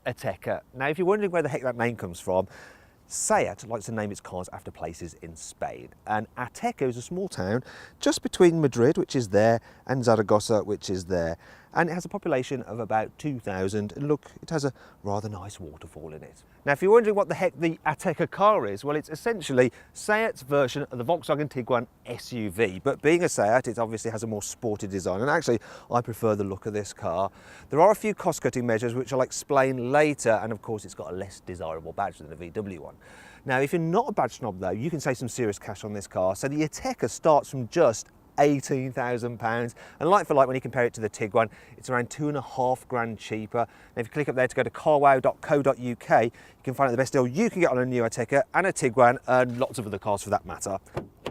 Ateca. Now, if you're wondering where the heck that name comes from, Seat likes to name its cars after places in Spain, and Ateca is a small town just between Madrid, which is there, and Zaragoza, which is there, and it has a population of about 2,000, and look, it has a rather nice waterfall in it. Now, if you're wondering what the heck the Ateca car is, well, it's essentially Seat's version of the Volkswagen Tiguan SUV, but being a Seat, it obviously has a more sporty design, and actually, I prefer the look of this car. There are a few cost-cutting measures, which I'll explain later, and of course, it's got a less desirable badge than the VW one. Now, if you're not a badge snob though, you can save some serious cash on this car. So the Ateca starts from just £18,000, and like for like, when you compare it to the Tiguan, it's around £2.5 cheaper. Now, if you click up there to go to carwow.co.uk, you can find out the best deal you can get on a new Ateca and a Tiguan, and lots of other cars for that matter.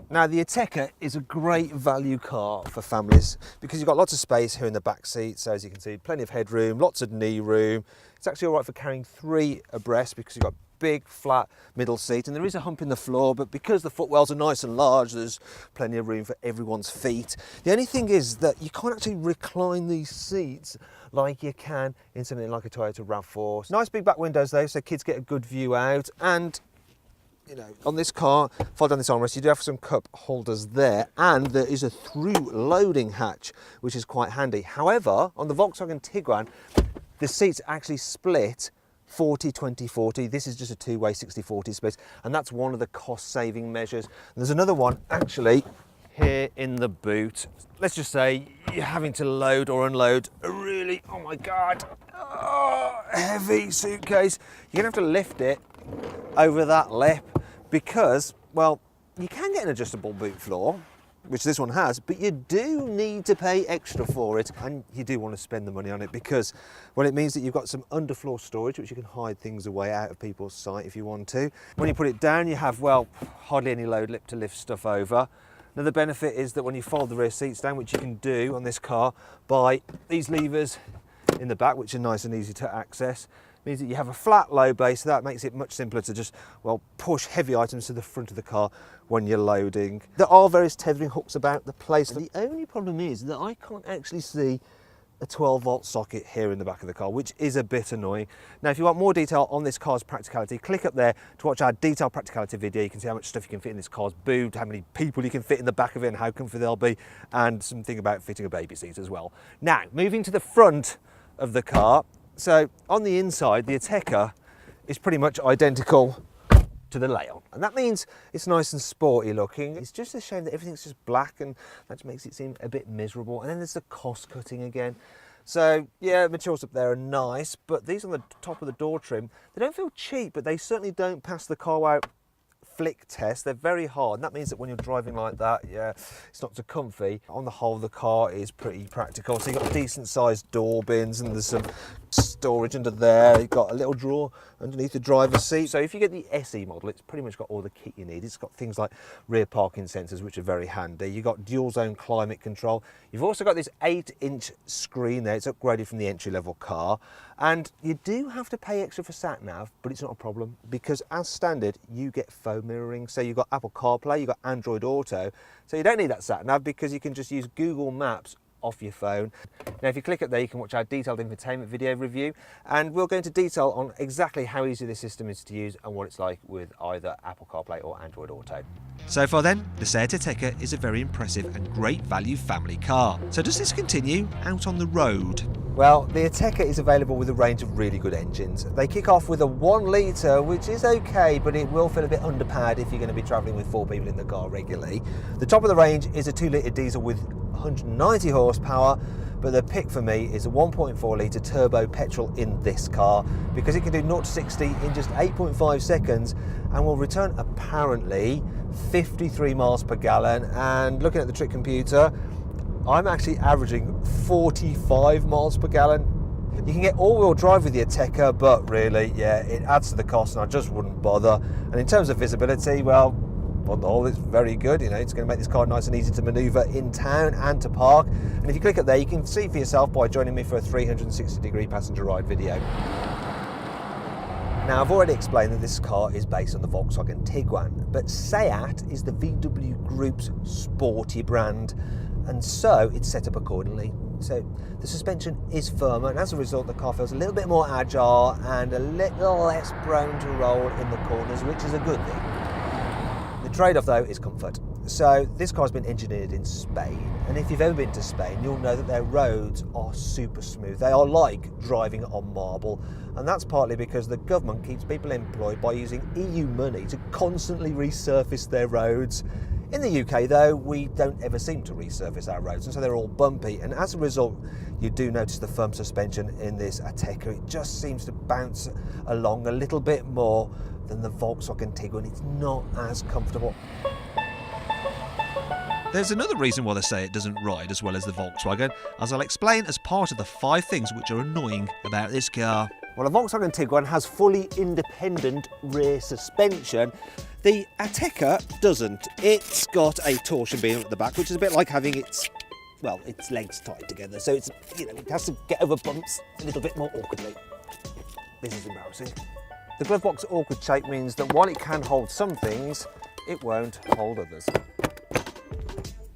Now, the Ateca is a great value car for families because you've got lots of space here in the back seat. So as you can see, plenty of headroom, lots of knee room. It's actually all right for carrying 3 abreast because you've got big flat middle seat, and there is a hump in the floor, but because the footwells are nice and large, there's plenty of room for everyone's feet. The only thing is that you can't actually recline these seats like you can in something like a Toyota RAV4. Nice big back windows though, so kids get a good view out, and you know, on this car, fold down this armrest, you do have some cup holders there, and there is a through loading hatch, which is quite handy. However, on the Volkswagen Tiguan, the seats actually split 40, 20, 40. This is just a two-way 60-40 split, and that's one of the cost-saving measures. And there's another one actually here in the boot. Let's just say you're having to load or unload a really, oh my God, heavy suitcase. You're gonna have to lift it over that lip because, well, you can get an adjustable boot floor, which this one has, but you do need to pay extra for it, and you do want to spend the money on it because, well, it means that you've got some underfloor storage, which you can hide things away out of people's sight if you want to. When you put it down, you have, well, hardly any load lip to lift stuff over. Another benefit is that when you fold the rear seats down, which you can do on this car by these levers in the back, which are nice and easy to access, means that you have a flat low base, so that makes it much simpler to just, well, push heavy items to the front of the car when you're loading. There are various tethering hooks about the place. The only problem is that I can't actually see a 12-volt socket here in the back of the car, which is a bit annoying. Now, if you want more detail on this car's practicality, click up there to watch our detailed practicality video. You can see how much stuff you can fit in this car's boot, how many people you can fit in the back of it, and how comfy they'll be, and something about fitting a baby seat as well. Now, moving to the front of the car. So on the inside, the Ateca is pretty much identical to the Leon, and that means it's nice and sporty looking. It's just a shame that everything's just black, and that makes it seem a bit miserable. And then there's the cost cutting again. So yeah, materials up there are nice, but these on the top of the door trim, they don't feel cheap, but they certainly don't pass the carwow flick test. They're very hard, and that means that when you're driving like that, yeah, it's not so comfy. On the whole, the car is pretty practical. So you've got decent sized door bins, and there's some storage under there. You've got a little drawer underneath the driver's seat. So if you get the SE model, it's pretty much got all the kit you need. It's got things like rear parking sensors, which are very handy. You've got dual zone climate control. You've also got this 8-inch screen there. It's upgraded from the entry-level car. And you do have to pay extra for sat-nav, but it's not a problem because as standard, you get phone mirroring. So you've got Apple CarPlay, you've got Android Auto. So you don't need that sat-nav because you can just use Google Maps off your phone. Now, if you click up there, you can watch our detailed infotainment video review, and we'll go into detail on exactly how easy this system is to use and what it's like with either Apple CarPlay or Android Auto. So far then, the Seat Ateca is a very impressive and great value family car. So does this continue out on the road? Well, the Ateca is available with a range of really good engines. They kick off with a 1 litre, which is okay, but it will feel a bit underpowered if you're going to be travelling with 4 people in the car regularly. The top of the range is a 2 litre diesel with 190 horsepower, but the pick for me is a 1.4 litre turbo petrol in this car because it can do 0 to 60 in just 8.5 seconds and will return apparently 53 miles per gallon. And looking at the trick computer, I'm actually averaging 45 miles per gallon. You can get all-wheel drive with the Ateca, but really, yeah, it adds to the cost and I just wouldn't bother. And in terms of visibility, well, on the whole, it's very good. You know, it's going to make this car nice and easy to manoeuvre in town and to park. And if you click up there, you can see for yourself by joining me for a 360-degree passenger ride video. Now, I've already explained that this car is based on the Volkswagen Tiguan, but Seat is the VW Group's sporty brand, and so it's set up accordingly. So the suspension is firmer, and as a result the car feels a little bit more agile and a little less prone to roll in the corners, which is a good thing. The trade-off though is comfort. So this car's been engineered in Spain, and if you've ever been to Spain, you'll know that their roads are super smooth. They are like driving on marble, and that's partly because the government keeps people employed by using EU money to constantly resurface their roads. In the UK though, we don't ever seem to resurface our roads, and so they're all bumpy, and as a result you do notice the firm suspension in this Ateca. It just seems to bounce along a little bit more than the Volkswagen Tiguan. It's not as comfortable. There's another reason why they say it doesn't ride as well as the Volkswagen, as I'll explain as part of the 5 things which are annoying about this car. Well, the Volkswagen Tiguan has fully independent rear suspension. The Ateca doesn't. It's got a torsion beam at the back, which is a bit like having its legs tied together. So it's, it has to get over bumps a little bit more awkwardly. This is embarrassing. The glove box awkward shape means that while it can hold some things, it won't hold others.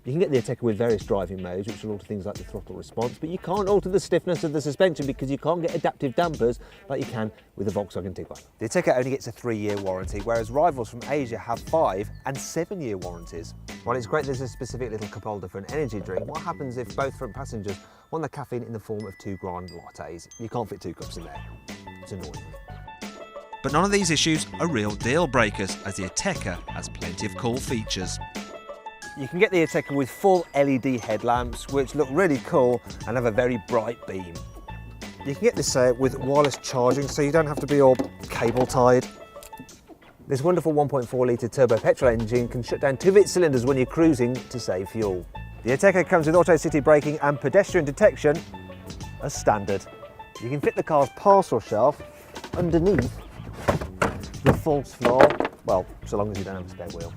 You can get the Ateca with various driving modes, which will alter things like the throttle response, but you can't alter the stiffness of the suspension because you can't get adaptive dampers like you can with the Volkswagen Tiguan. The Ateca only gets a 3-year warranty, whereas rivals from Asia have 5 and 7-year warranties. While it's great there's a specific little cup holder for an energy drink, what happens if both front passengers want the caffeine in the form of 2 grand lattes? You can't fit 2 cups in there. It's annoying. But none of these issues are real deal breakers, as the Ateca has plenty of cool features. You can get the Ateca with full LED headlamps, which look really cool and have a very bright beam. You can get this with wireless charging, so you don't have to be all cable tied. This wonderful 1.4 litre turbo petrol engine can shut down 2 of its cylinders when you're cruising to save fuel. The Ateca comes with auto city braking and pedestrian detection as standard. You can fit the car's parcel shelf underneath the false floor, well, so long as you don't have a spare wheel.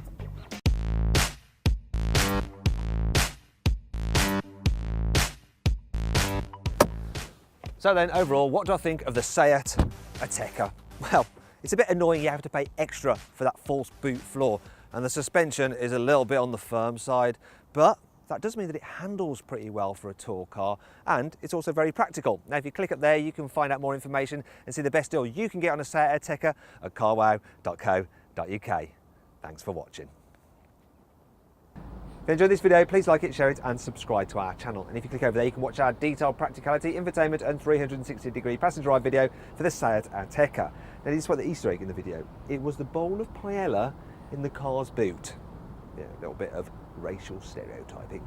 So then, overall, what do I think of the Seat Ateca? Well, it's a bit annoying you have to pay extra for that false boot floor, and the suspension is a little bit on the firm side, but that does mean that it handles pretty well for a tall car, and it's also very practical. Now, if you click up there, you can find out more information and see the best deal you can get on a Seat Ateca at carwow.co.uk. Thanks for watching. If you enjoyed this video, please like it, share it and subscribe to our channel. And if you click over there, you can watch our detailed practicality, infotainment and 360-degree passenger ride video for the Seat Ateca. Now, this is what the Easter egg in the video. It was the bowl of paella in the car's boot. Yeah, a little bit of racial stereotyping.